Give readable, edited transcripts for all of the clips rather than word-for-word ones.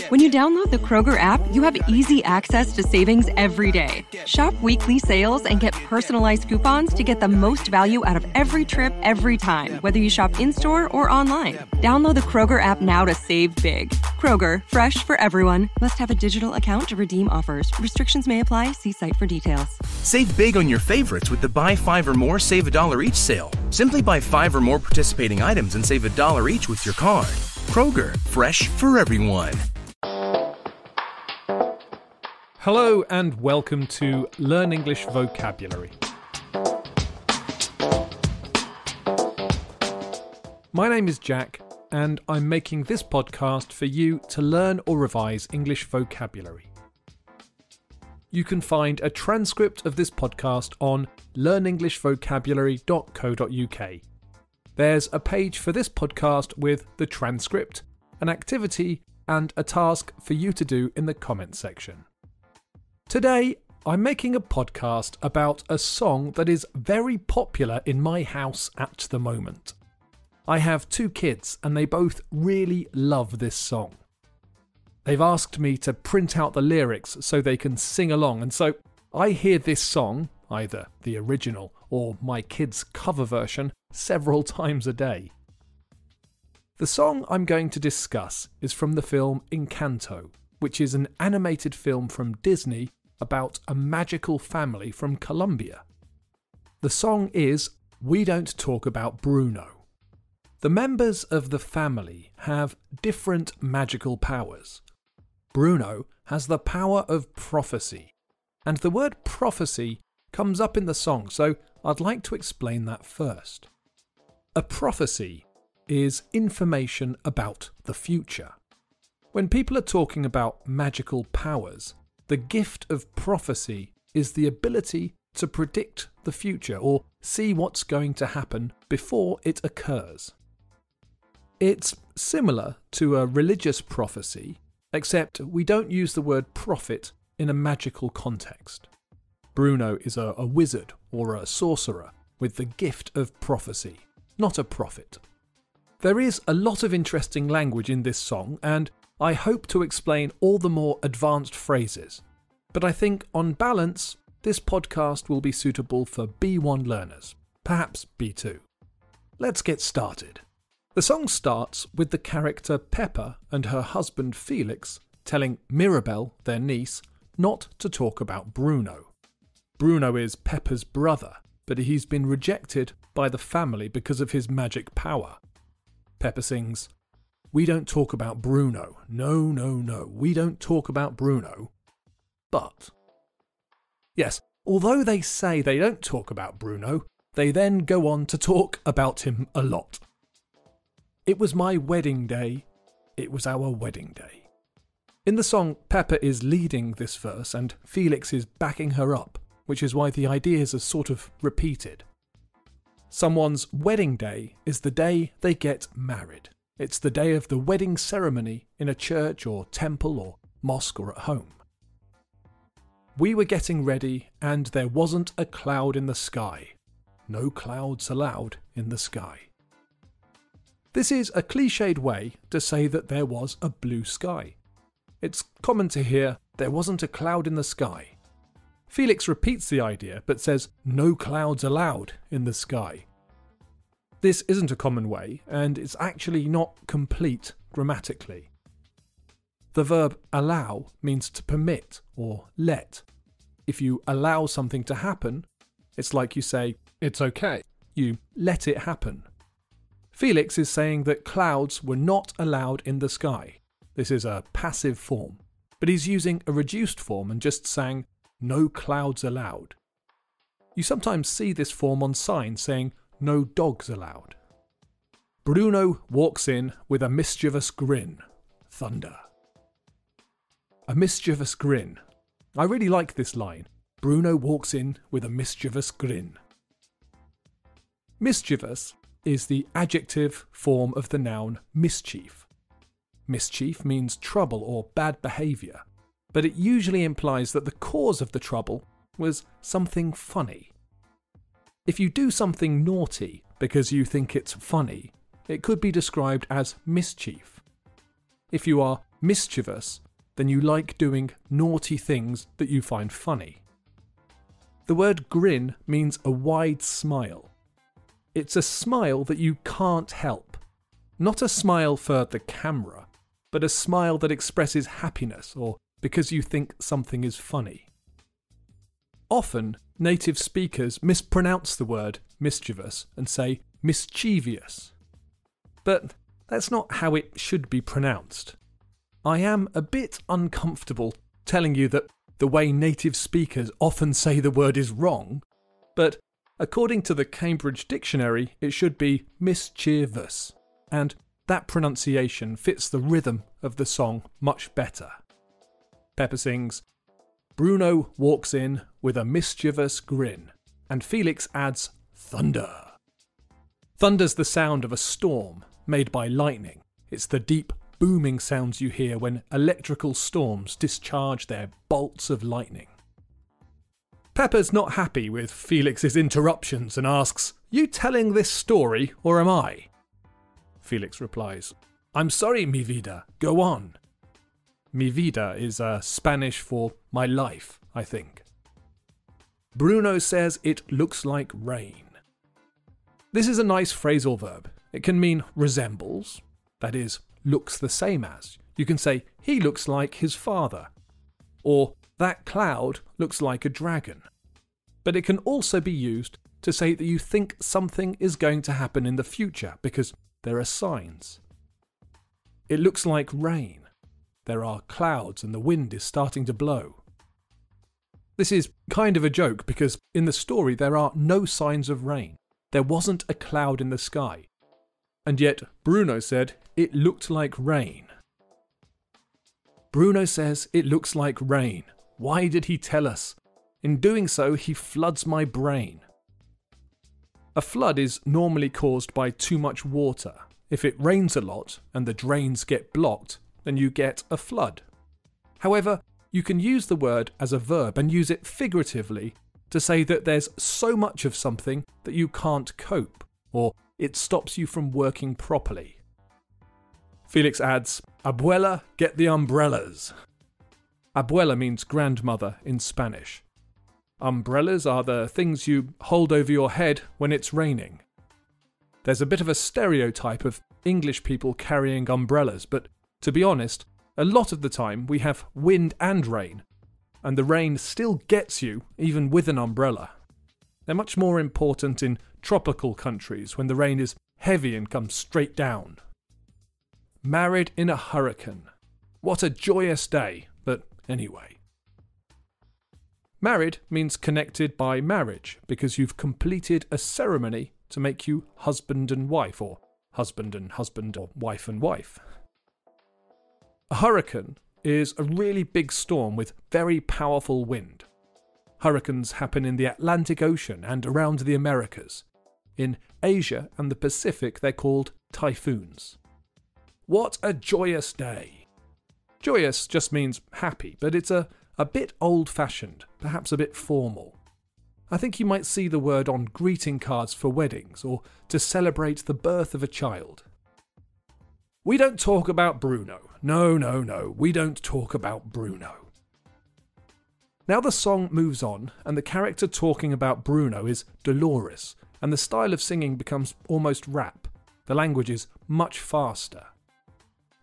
When you download the Kroger app, you have easy access to savings every day. Shop weekly sales and get personalized coupons to get the most value out of every trip, every time, whether you shop in-store or online. Download the Kroger app now to save big. Kroger, fresh for everyone. Must have a digital account to redeem offers. Restrictions may apply. See site for details. Save big on your favorites with the Buy 5 or More, Save $1 each sale. Simply buy 5 or more participating items and save $1 each with your card. Kroger, fresh for everyone. Hello and welcome to Learn English Vocabulary. My name is Jack, and I'm making this podcast for you to learn or revise English vocabulary. You can find a transcript of this podcast on learnenglishvocabulary.co.uk. There's a page for this podcast with the transcript, an activity, and a task for you to do in the comments section. Today, I'm making a podcast about a song that is very popular in my house at the moment. I have 2 kids and they both really love this song. They've asked me to print out the lyrics so they can sing along, and so I hear this song, either the original or my kids' cover version, several times a day. The song I'm going to discuss is from the film Encanto, which is an animated film from Disney about a magical family from Colombia. The song is We Don't Talk About Bruno. The members of the family have different magical powers. Bruno has the power of prophecy, and the word prophecy comes up in the song, so I'd like to explain that first. A prophecy is information about the future. When people are talking about magical powers, the gift of prophecy is the ability to predict the future or see what's going to happen before it occurs. It's similar to a religious prophecy, except we don't use the word prophet in a magical context. Bruno is a wizard or a sorcerer with the gift of prophecy, not a prophet. There is a lot of interesting language in this song, and I hope to explain all the more advanced phrases, but I think on balance, this podcast will be suitable for B1 learners, perhaps B2. Let's get started. The song starts with the character Peppa and her husband Felix telling Mirabel, their niece, not to talk about Bruno. Bruno is Peppa's brother, but he's been rejected by the family because of his magic power. Peppa sings, "We don't talk about Bruno. No, no, no. We don't talk about Bruno." But, yes, although they say they don't talk about Bruno, they then go on to talk about him a lot. It was my wedding day. It was our wedding day. In the song, Peppa is leading this verse and Felix is backing her up, which is why the ideas are sort of repeated. Someone's wedding day is the day they get married. It's the day of the wedding ceremony in a church or temple or mosque or at home. We were getting ready and there wasn't a cloud in the sky. No clouds allowed in the sky. This is a cliched way to say that there was a blue sky. It's common to hear, "There wasn't a cloud in the sky." Felix repeats the idea but says, "No clouds allowed in the sky." This isn't a common way, and it's actually not complete grammatically. The verb allow means to permit or let. If you allow something to happen, it's like you say, "It's okay." You let it happen. Felix is saying that clouds were not allowed in the sky. This is a passive form, but he's using a reduced form and just saying, "No clouds allowed." You sometimes see this form on signs saying, "No dogs allowed." Bruno walks in with a mischievous grin. Thunder. A mischievous grin. I really like this line. Bruno walks in with a mischievous grin. Mischievous is the adjective form of the noun mischief. Mischief means trouble or bad behaviour, but it usually implies that the cause of the trouble was something funny. If you do something naughty because you think it's funny, it could be described as mischief. if you are mischievous, then you like doing naughty things that you find funny. The word grin means a wide smile. It's a smile that you can't help. Not a smile for the camera, but a smile that expresses happiness or because you think something is funny. Often, native speakers mispronounce the word mischievous and say mischievous. But that's not how it should be pronounced. I am a bit uncomfortable telling you that the way native speakers often say the word is wrong, but according to the Cambridge Dictionary, it should be mischievous, and that pronunciation fits the rhythm of the song much better. Pepper sings, Bruno walks in with a mischievous grin, and Felix adds thunder. Thunder's the sound of a storm made by lightning. It's the deep booming sounds you hear when electrical storms discharge their bolts of lightning. Pepper's not happy with Felix's interruptions and asks, "You telling this story or am I?" Felix replies, "I'm sorry, mi vida, go on." Mi vida is Spanish for my life, I think. Bruno says it looks like rain. This is a nice phrasal verb. It can mean resembles, that is, looks the same as. You can say, he looks like his father, or that cloud looks like a dragon. But it can also be used to say that you think something is going to happen in the future because there are signs. It looks like rain. There are clouds and the wind is starting to blow. This is kind of a joke because in the story there are no signs of rain. There wasn't a cloud in the sky. And yet Bruno said it looked like rain. Bruno says it looks like rain. Why did he tell us? In doing so, he floods my brain. A flood is normally caused by too much water. If it rains a lot and the drains get blocked, then you get a flood. However, you can use the word as a verb and use it figuratively to say that there's so much of something that you can't cope, or it stops you from working properly. Felix adds, Abuela, get the umbrellas. Abuela means grandmother in Spanish. Umbrellas are the things you hold over your head when it's raining. There's a bit of a stereotype of English people carrying umbrellas, but to be honest, a lot of the time we have wind and rain, and the rain still gets you even with an umbrella. They're much more important in tropical countries when the rain is heavy and comes straight down. Married in a hurricane. What a joyous day, but anyway. Married means connected by marriage because you've completed a ceremony to make you husband and wife, or husband and husband, or wife and wife. A hurricane is a really big storm with very powerful wind. Hurricanes happen in the Atlantic Ocean and around the Americas. In Asia and the Pacific, they're called typhoons. What a joyous day! Joyous just means happy, but it's a bit old-fashioned, perhaps a bit formal. I think you might see the word on greeting cards for weddings or to celebrate the birth of a child. We don't talk about Bruno. No, we don't talk about Bruno. Now the song moves on, and the character talking about Bruno is Dolores, and the style of singing becomes almost rap. The language is much faster.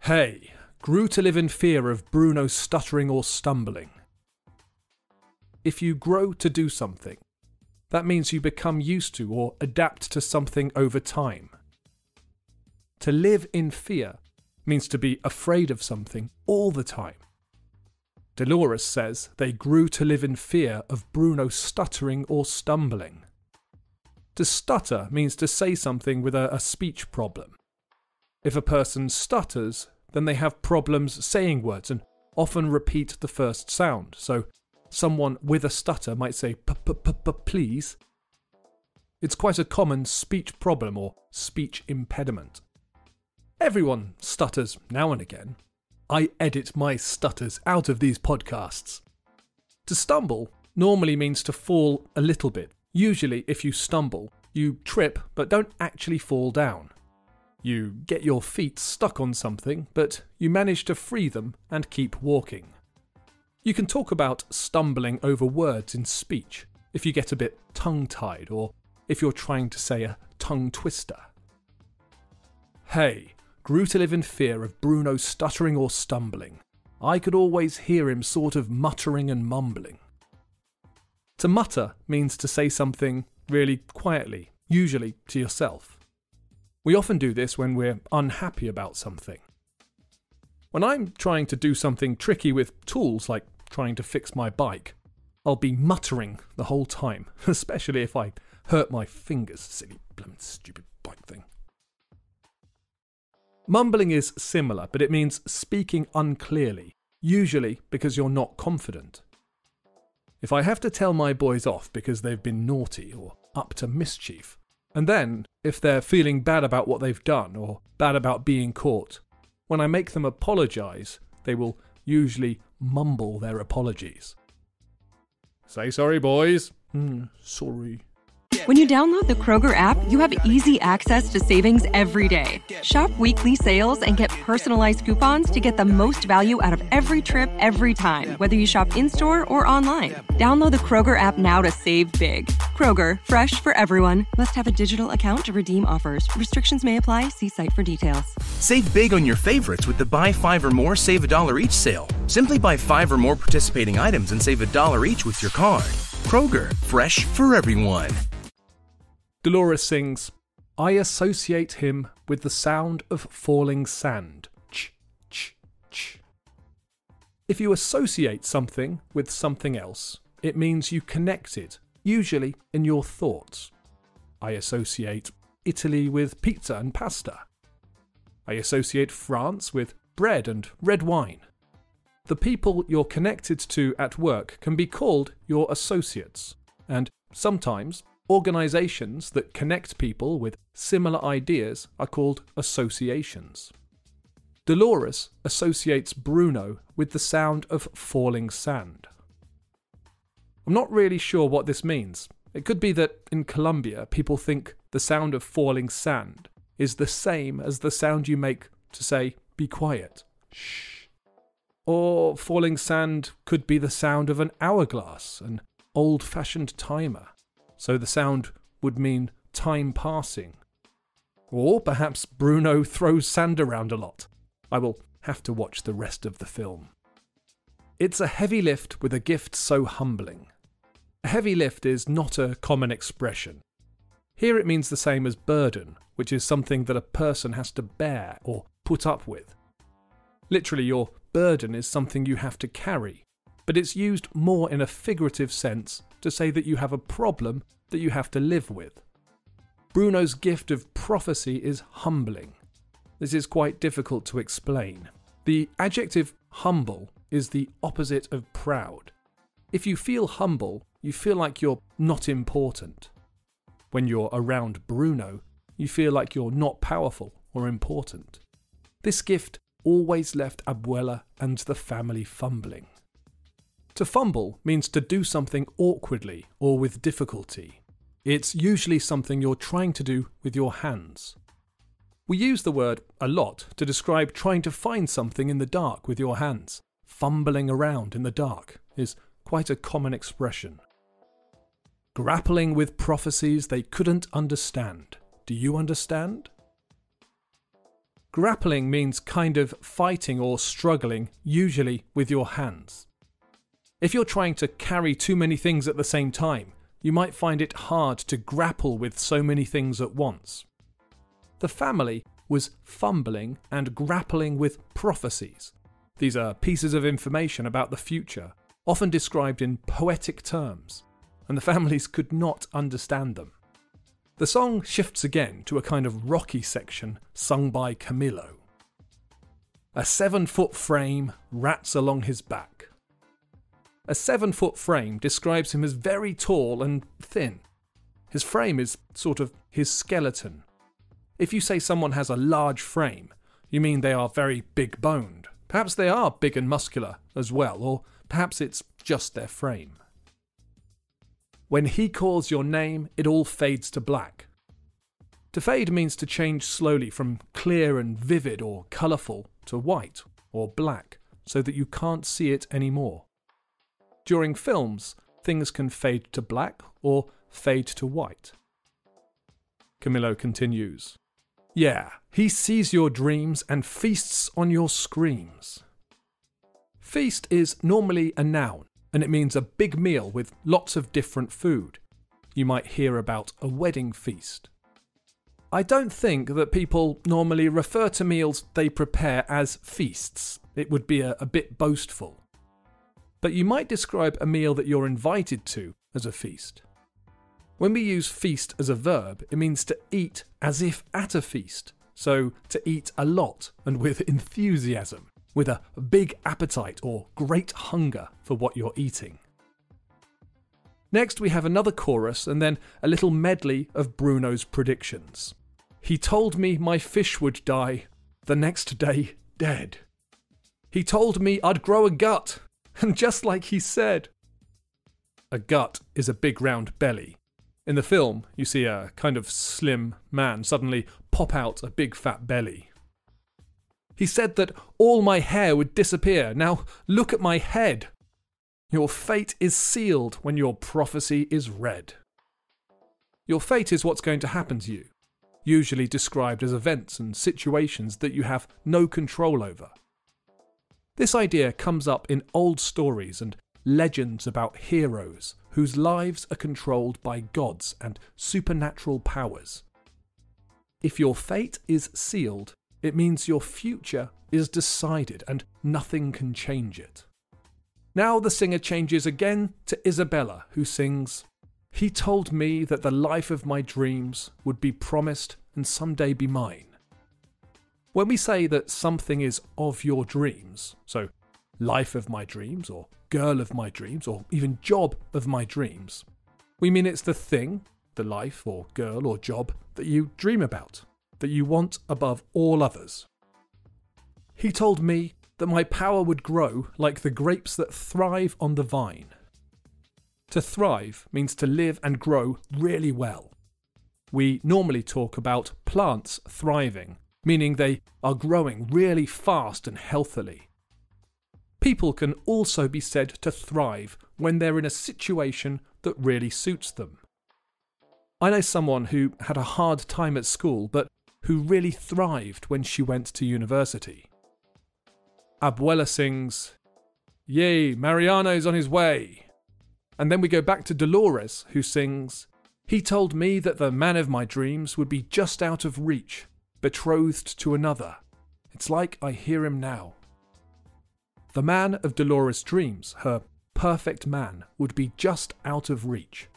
Hey, grew to live in fear of Bruno stuttering or stumbling. If you grow to do something, that means you become used to or adapt to something over time. To live in fear means to be afraid of something all the time. Dolores says they grew to live in fear of Bruno stuttering or stumbling. To stutter means to say something with a speech problem. If a person stutters, then they have problems saying words and often repeat the first sound. So someone with a stutter might say please. It's quite a common speech problem or speech impediment. Everyone stutters now and again. I edit my stutters out of these podcasts. To stumble normally means to fall a little bit. Usually if you stumble, you trip but don't actually fall down. You get your feet stuck on something, but you manage to free them and keep walking. You can talk about stumbling over words in speech if you get a bit tongue-tied or if you're trying to say a tongue twister. Hey, grew to live in fear of Bruno stuttering or stumbling. I could always hear him sort of muttering and mumbling. To mutter means to say something really quietly, usually to yourself. We often do this when we're unhappy about something. When I'm trying to do something tricky with tools like trying to fix my bike, I'll be muttering the whole time, especially if I hurt my fingers. Silly, stupid bike thing. Mumbling is similar, but it means speaking unclearly, usually because you're not confident. If I have to tell my boys off because they've been naughty or up to mischief, and then, if they're feeling bad about what they've done or bad about being caught, when I make them apologise, they will usually mumble their apologies. Say sorry, boys. Sorry. When you download the Kroger app, you have easy access to savings every day. Shop weekly sales and get personalized coupons to get the most value out of every trip, every time, whether you shop in-store or online. Download the Kroger app now to save big. Kroger, fresh for everyone. Must have a digital account to redeem offers. Restrictions may apply. See site for details. Save big on your favorites with the Buy 5 or More Save $1 each sale. Simply buy 5 or more participating items and save $1 each with your card. Kroger, fresh for everyone. Dolores sings, I associate him with the sound of falling sand. Ch, ch, ch. If you associate something with something else, it means you connect it, usually in your thoughts. I associate Italy with pizza and pasta. I associate France with bread and red wine. The people you're connected to at work can be called your associates, and sometimes organisations that connect people with similar ideas are called associations. Dolores associates Bruno with the sound of falling sand. I'm not really sure what this means. It could be that in Colombia people think the sound of falling sand is the same as the sound you make to say, be quiet. Shh. Or falling sand could be the sound of an hourglass, an old-fashioned timer. So the sound would mean time passing. Or perhaps Bruno throws sand around a lot. I will have to watch the rest of the film. It's a heavy lift with a gift so humbling. A heavy lift is not a common expression. Here it means the same as burden, which is something that a person has to bear or put up with. Literally, your burden is something you have to carry, but it's used more in a figurative sense to say that you have a problem that you have to live with. Bruno's gift of prophecy is humbling. This is quite difficult to explain. The adjective humble is the opposite of proud. If you feel humble, you feel like you're not important. When you're around Bruno, you feel like you're not powerful or important. This gift always left Abuela and the family fumbling. To fumble means to do something awkwardly or with difficulty. It's usually something you're trying to do with your hands. We use the word a lot to describe trying to find something in the dark with your hands. Fumbling around in the dark is quite a common expression. Grappling with prophecies they couldn't understand. Do you understand? Grappling means kind of fighting or struggling, usually with your hands. If you're trying to carry too many things at the same time, you might find it hard to grapple with so many things at once. The family was fumbling and grappling with prophecies. These are pieces of information about the future, often described in poetic terms, and the families could not understand them. The song shifts again to a kind of rocky section sung by Camilo. A 7-foot frame rats along his back. A 7-foot frame describes him as very tall and thin. His frame is sort of his skeleton. If you say someone has a large frame, you mean they are very big-boned. Perhaps they are big and muscular as well, or perhaps it's just their frame. When he calls your name, it all fades to black. To fade means to change slowly from clear and vivid or colourful to white or black so that you can't see it anymore. During films, things can fade to black or fade to white. Camillo continues, "Yeah, he sees your dreams and feasts on your screams." Feast is normally a noun, and it means a big meal with lots of different food. You might hear about a wedding feast. I don't think that people normally refer to meals they prepare as feasts. It would be a bit boastful. But you might describe a meal that you're invited to as a feast. When we use feast as a verb, it means to eat as if at a feast. So to eat a lot and with enthusiasm, with a big appetite or great hunger for what you're eating. Next we have another chorus and then a little medley of Bruno's predictions. He told me my fish would die, the next day dead. He told me I'd grow a gut, and just like he said. A gut is a big round belly. In the film, you see a kind of slim man suddenly pop out a big fat belly. He said that all my hair would disappear. Now look at my head. Your fate is sealed when your prophecy is read. Your fate is what's going to happen to you, usually described as events and situations that you have no control over. This idea comes up in old stories and legends about heroes whose lives are controlled by gods and supernatural powers. If your fate is sealed, it means your future is decided and nothing can change it. Now the singer changes again to Isabella, who sings, "He told me that the life of my dreams would be promised and someday be mine." When we say that something is of your dreams, so life of my dreams, or girl of my dreams, or even job of my dreams, we mean it's the thing, the life or girl or job that you dream about, that you want above all others. He told me that my power would grow like the grapes that thrive on the vine. To thrive means to live and grow really well. We normally talk about plants thriving, meaning they are growing really fast and healthily. People can also be said to thrive when they're in a situation that really suits them. I know someone who had a hard time at school, but who really thrived when she went to university. Abuela sings, "Yay, Mariano's on his way." And then we go back to Dolores, who sings, "He told me that the man of my dreams would be just out of reach, betrothed to another. It's like I hear him now." The man of Dolores' dreams, her perfect man, would be just out of reach.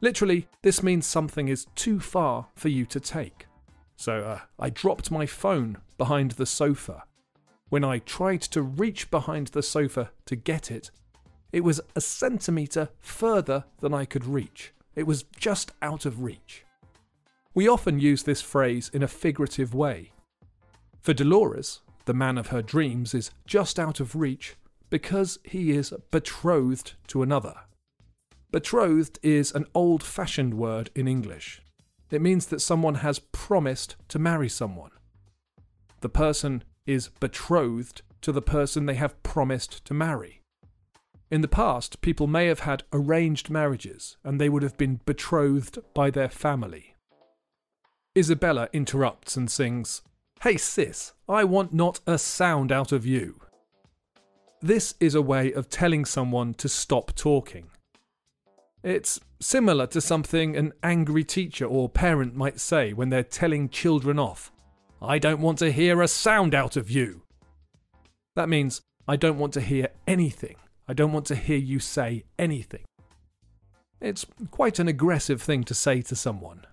Literally, this means something is too far for you to take. So I dropped my phone behind the sofa. When I tried to reach behind the sofa to get it, it was a centimetre further than I could reach. It was just out of reach. We often use this phrase in a figurative way. For Dolores, the man of her dreams is just out of reach because he is betrothed to another. Betrothed is an old-fashioned word in English. It means that someone has promised to marry someone. The person is betrothed to the person they have promised to marry. In the past, people may have had arranged marriages and they would have been betrothed by their family. Isabella interrupts and sings, "Hey sis, I want not a sound out of you." This is a way of telling someone to stop talking. It's similar to something an angry teacher or parent might say when they're telling children off. "I don't want to hear a sound out of you." That means I don't want to hear anything. I don't want to hear you say anything. It's quite an aggressive thing to say to someone.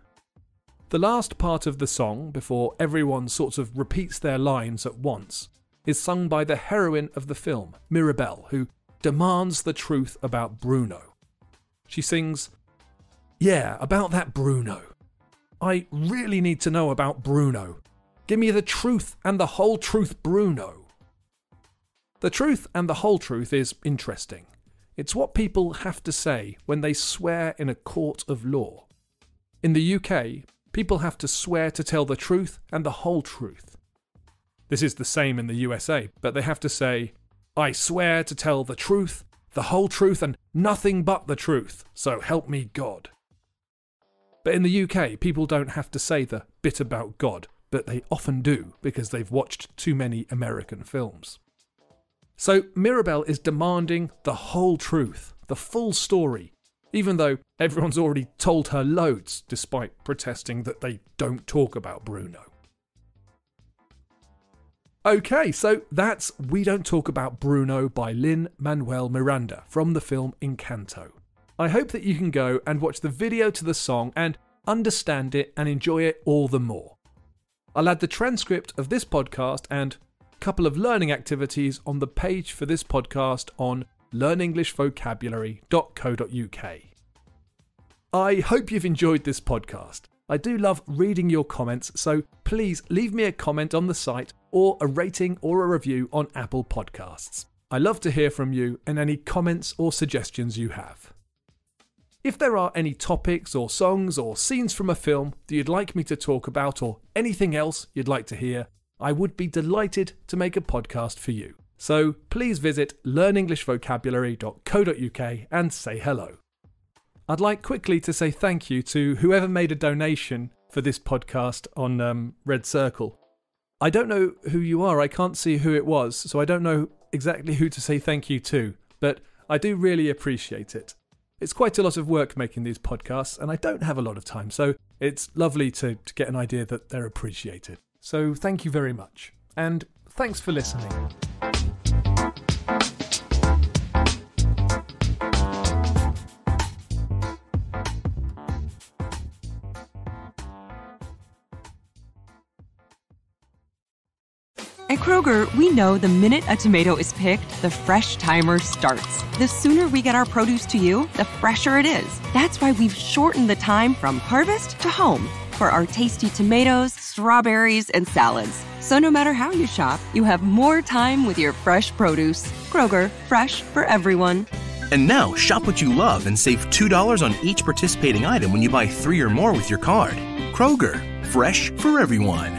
The last part of the song, before everyone sort of repeats their lines at once, is sung by the heroine of the film, Mirabelle, who demands the truth about Bruno. She sings, "Yeah, about that Bruno. I really need to know about Bruno. Give me the truth and the whole truth, Bruno." The truth and the whole truth is interesting. It's what people have to say when they swear in a court of law. In the UK, people have to swear to tell the truth and the whole truth. This is the same in the USA, but they have to say, "I swear to tell the truth, the whole truth, and nothing but the truth, so help me God." But in the UK, people don't have to say the bit about God, but they often do because they've watched too many American films. So Mirabel is demanding the whole truth, the full story, even though everyone's already told her loads, despite protesting that they don't talk about Bruno. Okay, so that's We Don't Talk About Bruno by Lin-Manuel Miranda from the film Encanto. I hope that you can go and watch the video to the song and understand it and enjoy it all the more. I'll add the transcript of this podcast and a couple of learning activities on the page for this podcast on learnenglishvocabulary.co.uk. I hope you've enjoyed this podcast. I do love reading your comments, so please leave me a comment on the site or a rating or a review on Apple Podcasts. I love to hear from you and any comments or suggestions you have. If there are any topics or songs or scenes from a film that you'd like me to talk about or anything else you'd like to hear, I would be delighted to make a podcast for you. So please visit learnenglishvocabulary.co.uk and say hello. I'd like quickly to say thank you to whoever made a donation for this podcast on Red Circle. I don't know who you are, I can't see who it was, so I don't know exactly who to say thank you to, but I do really appreciate it. It's quite a lot of work making these podcasts, and I don't have a lot of time, so it's lovely to get an idea that they're appreciated. So thank you very much, and thanks for listening. At Kroger, we know the minute a tomato is picked, the fresh timer starts. The sooner we get our produce to you, the fresher it is. That's why we've shortened the time from harvest to home for our tasty tomatoes, strawberries, and salads. So no matter how you shop, you have more time with your fresh produce. Kroger, fresh for everyone. And now, shop what you love and save $2 on each participating item when you buy 3 or more with your card. Kroger, fresh for everyone.